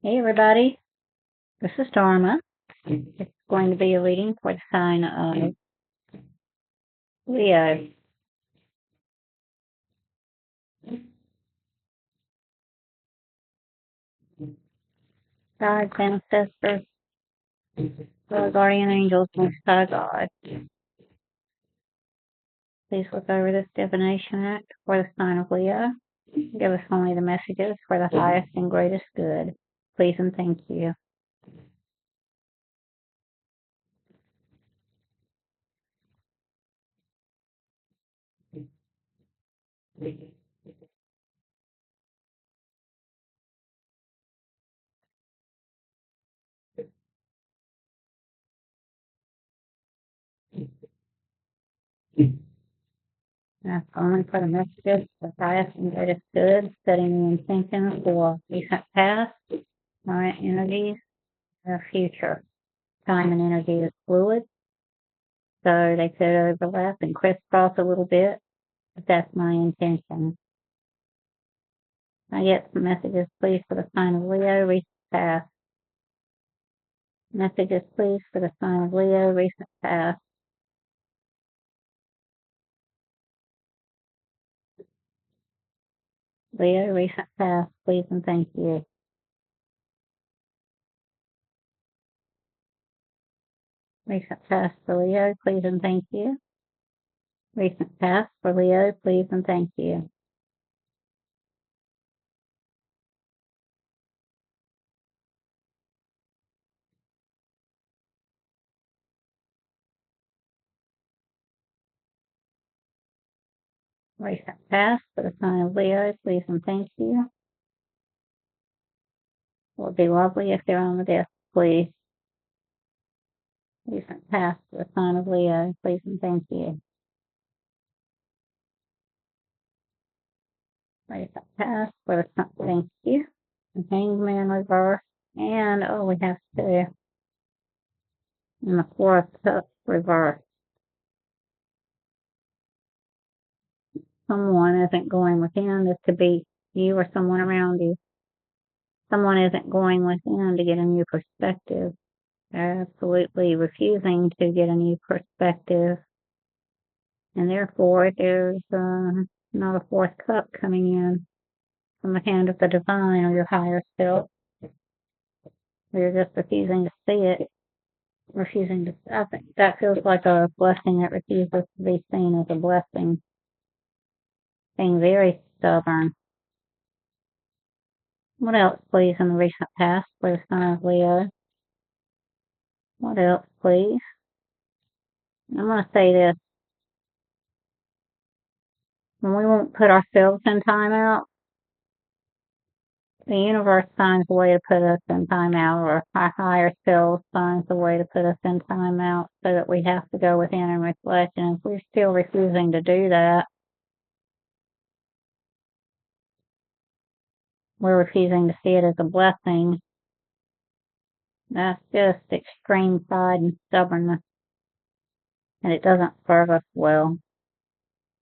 Hey everybody, this is Dharma. It's going to be a reading for the sign of Leo. Guides, ancestors, guardian angels, most high God. Please look over this divination act for the sign of Leo. Give us only the messages for the highest and greatest good. Please and thank you. That's only for the messages for the highest and greatest good, setting the intention for recent past, current energies, and future. Time and energy is fluid, so they could overlap and crisscross a little bit, but that's my intention. I get some messages, please, for the sign of Leo, recent past. Messages, please, for the sign of Leo, recent past. Leo, recent past, please and thank you. Recent past for Leo, please and thank you. Recent past for Leo, please and thank you. Recent past for the sign of Leo, please and thank you. It would be lovely if they're on the desk, please. Recent past for the sign of Leo, please and thank you. Recent past for the sign, thank you. The Hangman reverse, and we have two. And the Four of Cups reverse. Someone isn't going within. This could be you or someone around you. Someone isn't going within to get a new perspective. They're absolutely refusing to get a new perspective. And therefore, there's not a fourth cup coming in from the hand of the divine or your higher self. You're just refusing to see it. Refusing to, I think that feels like a blessing that refuses to be seen as a blessing. Being very stubborn. What else, please, in the recent past for the sign of Leo? What else, please? I'm going to say this. When we won't put ourselves in timeout, the universe finds a way to put us in timeout, or our higher self finds a way to put us in timeout so that we have to go within and reflect. And if we're still refusing to do that, we're refusing to see it as a blessing. That's just extreme pride and stubbornness, and it doesn't serve us well.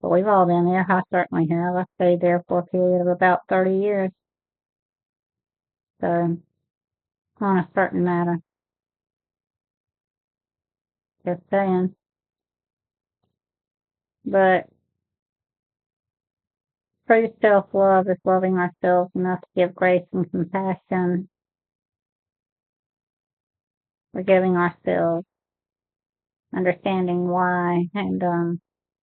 But we've all been there. I certainly have. I stayed there for a period of about 30 years. So, on a certain matter. Just saying. But true self-love is loving ourselves enough to give grace and compassion. Forgiving ourselves. Understanding why, and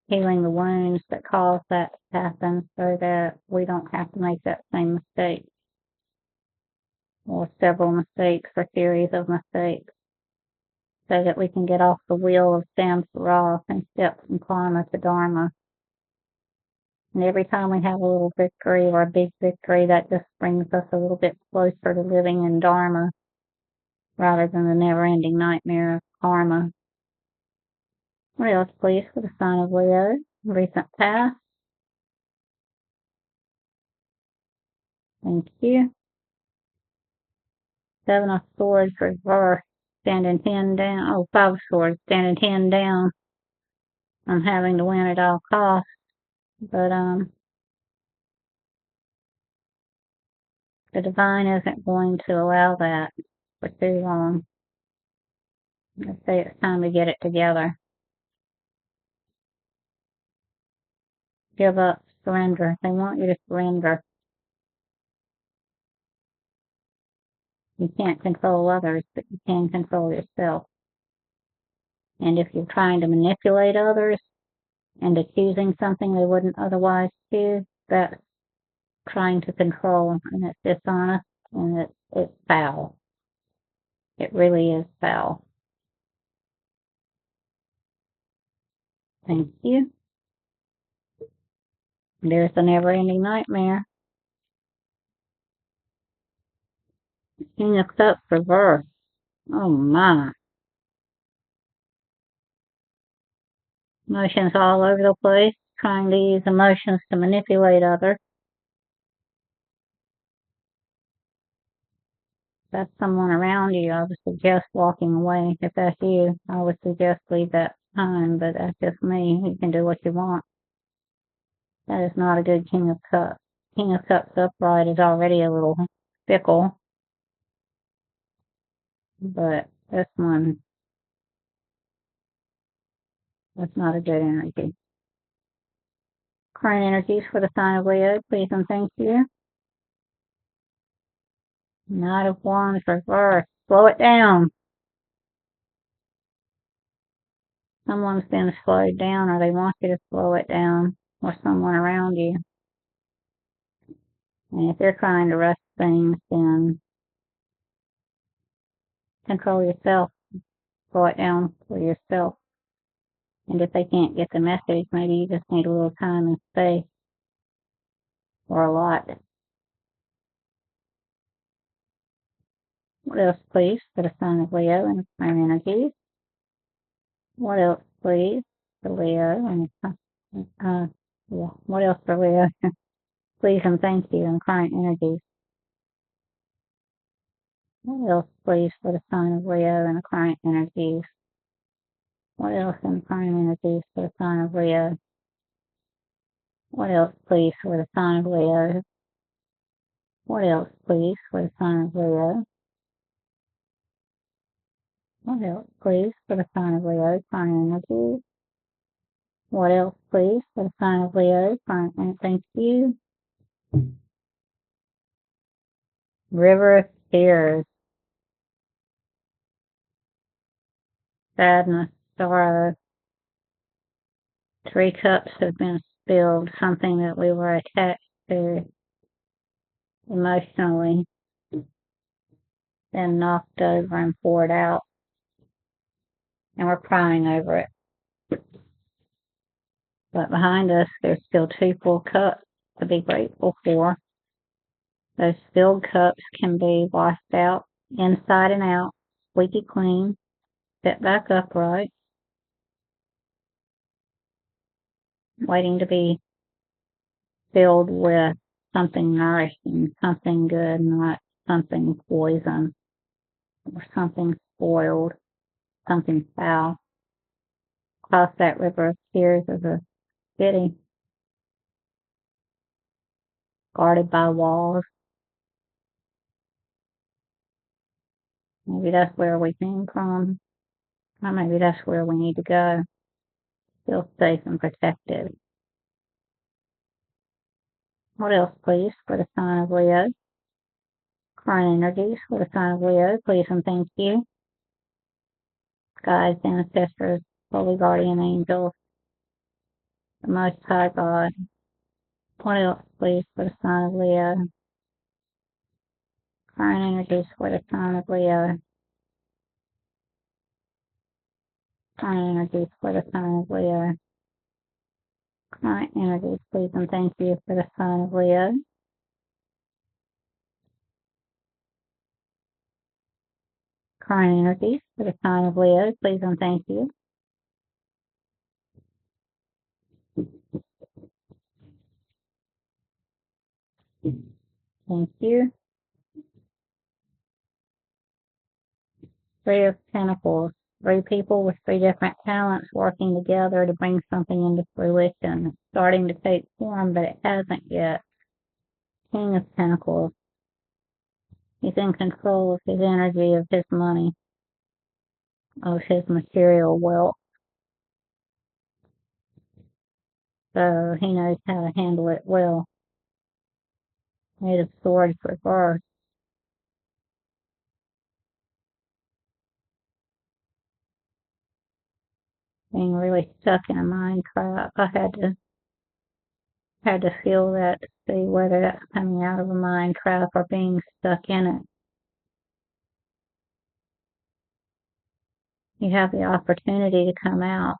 healing the wounds that cause that to happen so that we don't have to make that same mistake. Or several mistakes or series of mistakes. So that we can get off the wheel of samsara and step from karma to dharma. And every time we have a little victory or a big victory, that just brings us a little bit closer to living in dharma rather than the never-ending nightmare of karma. What else, please, for the sign of Leo? Recent past. Thank you. Seven of Swords reverse. Standing 10 down. Oh, Five of Swords. Standing 10 down. I'm having to win at all costs. But, The divine isn't going to allow that for too long. Let's say it's time to get it together. Give up, surrender. They want you to surrender. You can't control others, but you can control yourself. And if you're trying to manipulate others and choosing something they wouldn't otherwise choose, that's trying to control, and it's dishonest, and it's foul. It really is foul. Thank you. There's the never-ending nightmare. King of Cups reversed. Oh my. Emotions all over the place, trying to use emotions to manipulate others. If that's someone around you, I would suggest walking away. If that's you, I would suggest leave that time, but that's just me. You can do what you want. That is not a good King of Cups. King of Cups upright is already a little fickle, but this one, that's not a good energy. Current energies for the sign of Leo, please and thank you. Knight of Wands reversed. Slow it down. Someone's been slowed down, or they want you to slow it down, or someone around you. And if they're trying to rush things, then control yourself. Slow it down for yourself. And if they can't get the message, maybe you just need a little time and space, or a lot. What else, please, for the sign of Leo and current energies? What else, please, for Leo and what else for Leo? Please and thank you and current energies. What else, please, for the sign of Leo and the current energies? What else in current energies for the sign of Leo? What else, please, for the sign of Leo? What else, please, for the sign of Leo? What else, please, for the sign of Leo, current energies? What else, please, for the sign of Leo, current and thank you? River of tears. Sadness, sorrow. 3 cups have been spilled, something that we were attached to emotionally, then knocked over and poured out, and we're crying over it. But behind us, there's still 2 full cups to be grateful for. Those filled cups can be washed out, inside and out, squeaky clean, set back upright, waiting to be filled with something nourishing, something good, not something poison or something spoiled, something foul. Cross that river of tears as a city, guarded by walls. Maybe that's where we came from, or maybe that's where we need to go. Feel safe and protected. What else, please, for the sign of Leo? Current energies for the sign of Leo, please and thank you. Guides, ancestors, holy guardian angels, the Most High God. What else, please, for the sign of Leo? Current energies for the sign of Leo. Current energies for the sign of Leo. Current energies, please and thank you for the sign of Leo. Current energies for the sign of Leo, please and thank you. Thank you. 3 of Pentacles. 3 people with 3 different talents working together to bring something into fruition. It's starting to take form, but it hasn't yet. King of Pentacles. He's in control of his energy, of his money, of his material wealth. So he knows how to handle it well. Eight of Swords reversed. Being really stuck in a mind trap. I had to feel that to see whether that's coming out of a mind trap or being stuck in it. You have the opportunity to come out.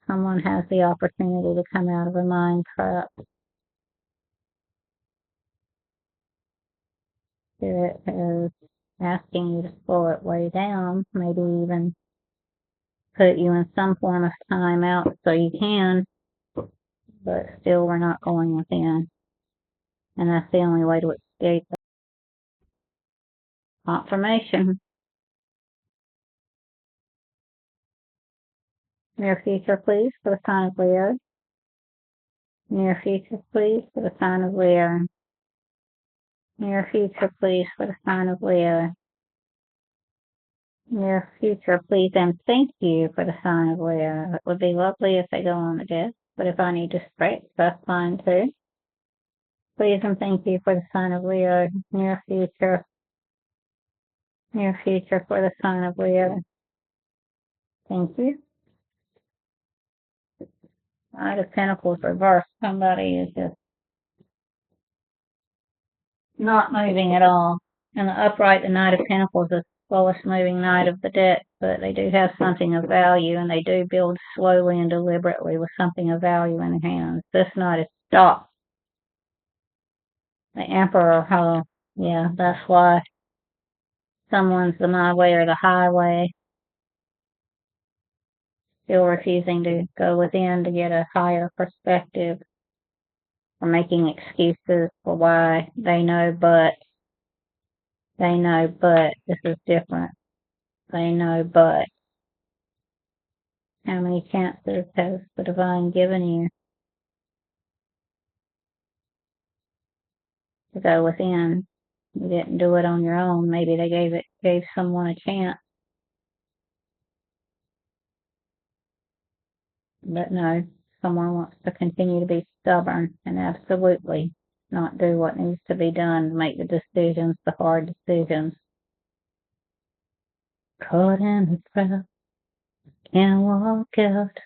Someone has the opportunity to come out of a mind trap. Spirit is asking you to slow it way down, maybe even put you in some form of time out so you can, but still we're not going within. And that's the only way to escape that. Confirmation. Near future, please, for the sign of Leo. Near future, please, for the sign of Leo. Near future, please, for the sign of Leo. Near future, please, and thank you for the sign of Leo. It would be lovely if they go on the desk, but if I need to stretch, that's fine too. Please and thank you for the sign of Leo. Near future for the sign of Leo. Thank you. Knight of Pentacles reversed. Somebody is just not moving at all. And the upright, the Knight of Pentacles is the slowest moving knight of the deck, but they do have something of value, and they do build slowly and deliberately with something of value in their hands. This knight is stopped. The Emperor, oh, yeah, that's why someone's the my way or the highway. Still refusing to go within to get a higher perspective, or making excuses for why they know, but this is different. They know, but how many chances has the divine given you to go within? You didn't do it on your own. Maybe they gave someone a chance. But no, someone wants to continue to be stubborn and absolutely not do what needs to be done to make the decisions, the hard decisions. Caught in the trap, can't walk out,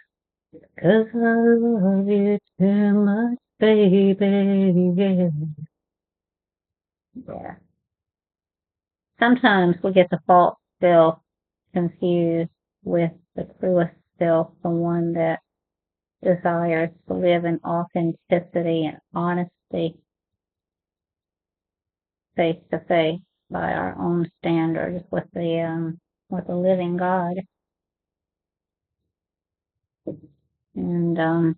'cause I love you too much, baby. Yeah. Sometimes we get the false self confused with the truest self, the one that desires to live in authenticity and honesty face to face by our own standards with the living God. And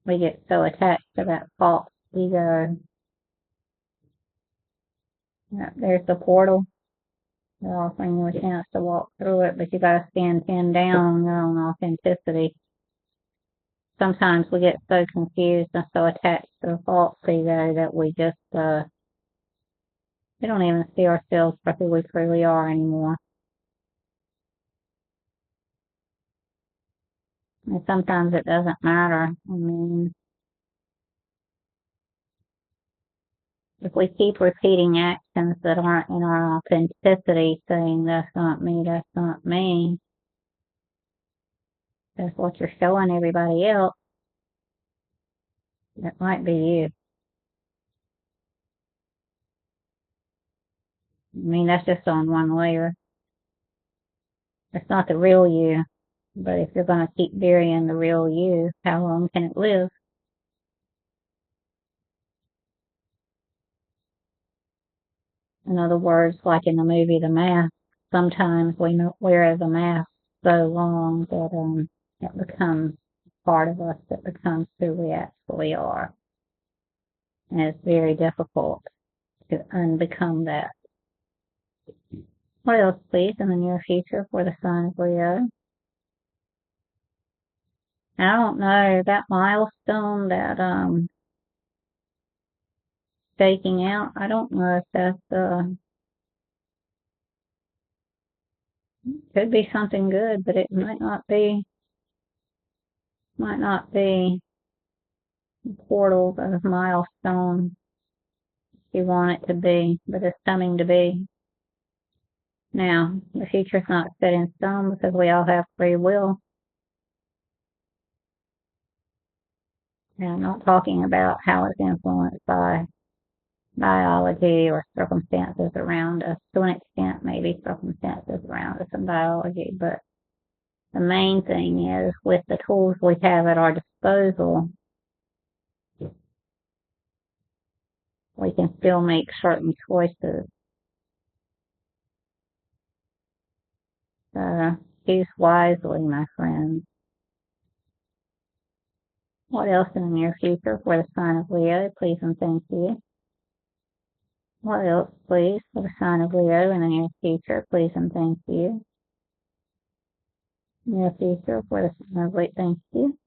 we get so attached to that false ego. There's the portal. They're offering you a chance to walk through it, but you gotta stand 10 down on your own authenticity. Sometimes we get so confused and so attached to the false ego that we just we don't even see ourselves for who we truly are anymore. And sometimes it doesn't matter. I mean, if we keep repeating actions that aren't in our authenticity, saying that's not me, that's what you're showing everybody else, it might be you. I mean, that's just on one layer. It's not the real you. But if you're going to keep burying the real you, how long can it live? In other words, like in the movie The Mask, sometimes we wear the mask so long that it becomes part of us, that becomes who we actually are. And it's very difficult to unbecome that. What else, please, in the near future for the sign of Leo? I don't know, that milestone, that staking out. I don't know if that's could be something good, but it might not be. Might not be portal of milestone you want it to be, but it's coming to be. Now, the future's not set in stone because we all have free will. And I'm not talking about how it's influenced by biology or circumstances around us. To an extent, maybe circumstances around us and biology, but the main thing is with the tools we have at our disposal, we can still make certain choices. Choose wisely, my friends. What else in the near future for the sign of Leo? Please and thank you. What else, please, for the sign of Leo in the near future? Please and thank you. Near future for the sign of Leo. Thank you.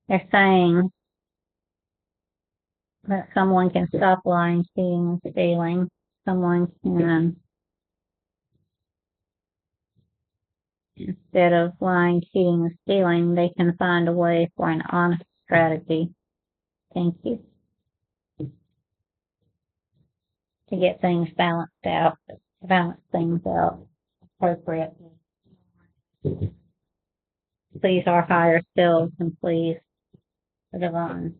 They're saying that someone can stop lying, cheating, and stealing. Someone can, instead of lying, cheating, and stealing, they can find a way for an honest strategy. Thank you. To get things balanced out, balance things out appropriately. Please our higher selves and please the divine.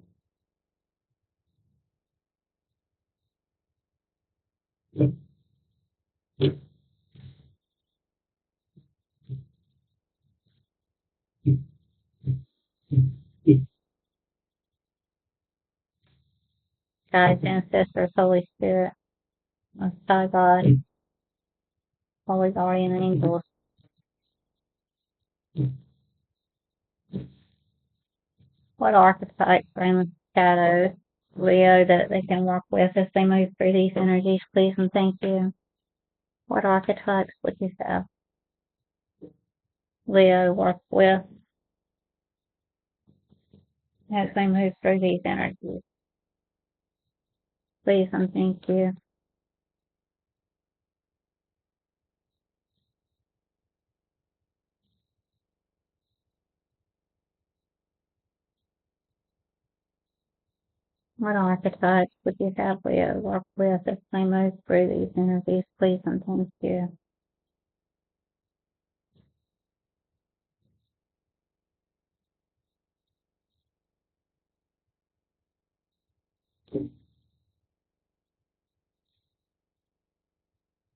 Guides, ancestors, Holy Spirit, Most High God, Holy Guardian Angels. What archetypes are in the shadows, Leo, that they can work with as they move through these energies, please and thank you. What archetypes would you have Leo work with as they move through these energies? Please and thank you. What archetypes would you have Leo work with as they move through these energies, please and thank you.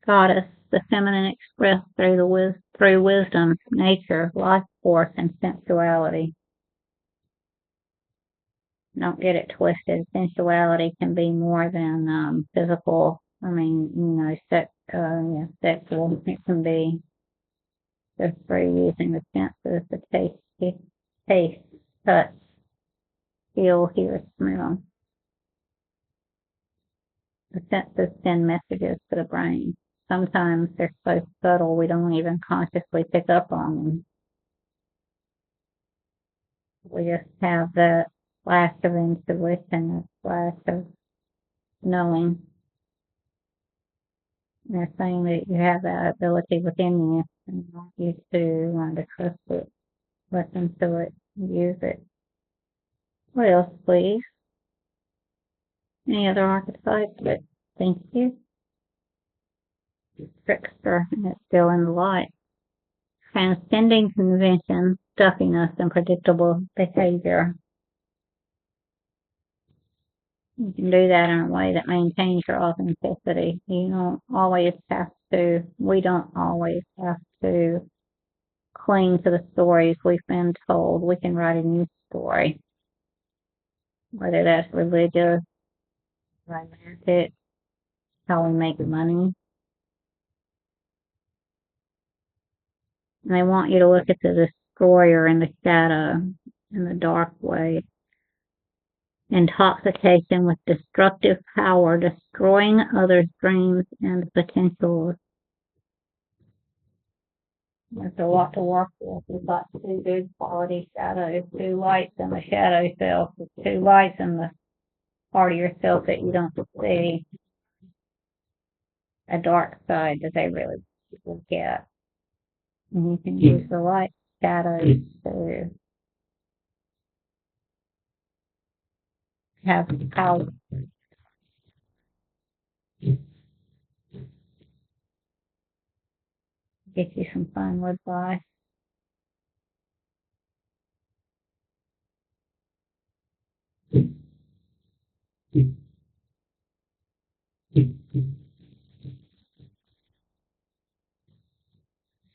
Goddess, the feminine expressed through wisdom, nature, life force, and sensuality. Don't get it twisted. Sensuality can be more than physical. I mean, sexual. It can be just through using the senses, the taste, touch, feel, hear, smell. The senses send messages to the brain. Sometimes they're so subtle we don't even consciously pick up on them. We just have that flash of intuition, a flash of knowing. They're saying that you have that ability within you and I want you to learn to trust it, listen to it, use it. What else, please? Any other archetypes? But thank you. Trickster, and it's still in the light. Transcending convention, stuffiness, and predictable behavior. You can do that in a way that maintains your authenticity. We don't always have to cling to the stories we've been told. We can write a new story, whether that's religious, romantic, how we make money. And they want you to look at the destroyer in the shadow, in the dark way. Intoxication with destructive power, destroying others' dreams and potentials. There's a lot to work with. We've got two good quality shadows, two lights in the shadow self, two lights in the part of yourself that you don't see, a dark side that they really look at. And you can use the light shadows to have how get you some fun with life.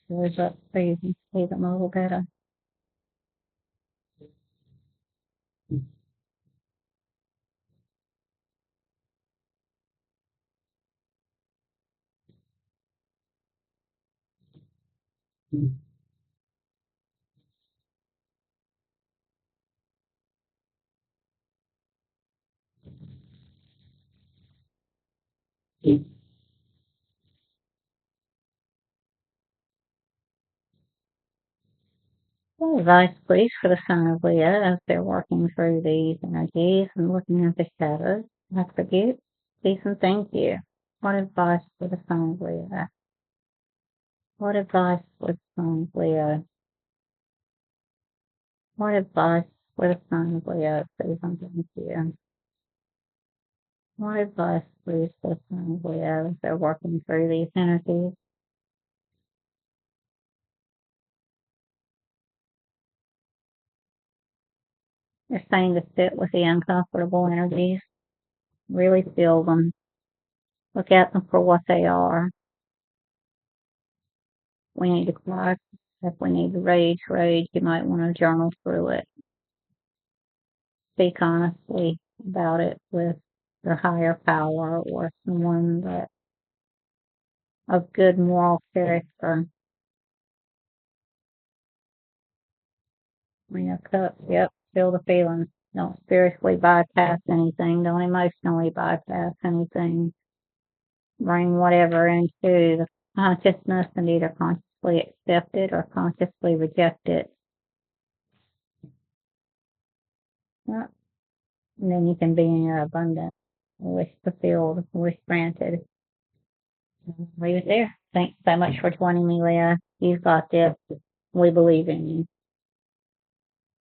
Shows up so you can see them a little better. Well, advice, please, for the sign of Leo as they're working through these energies and looking at the shadows. Not forget, peace and thank you. What advice for the sign of Leo? What advice for the sign of Leo? What advice for the sign of Leo? Please and thank you. What advice, please, for the sign of Leo as they're working through these energies? They're saying to sit with the uncomfortable energies, really feel them, look at them for what they are. We need to cry. If we need to rage, you might want to journal through it. Speak honestly about it with your higher power or someone that of good moral character. Cups, yep, feel the feelings. Don't spiritually bypass anything. Don't emotionally bypass anything. Bring whatever into the consciousness and either consciously accept it or consciously reject it. Yep. And then you can be in your abundance. Wish fulfilled, wish granted. Leave it there. Thanks so much for joining me, Leah. You've got this. We believe in you.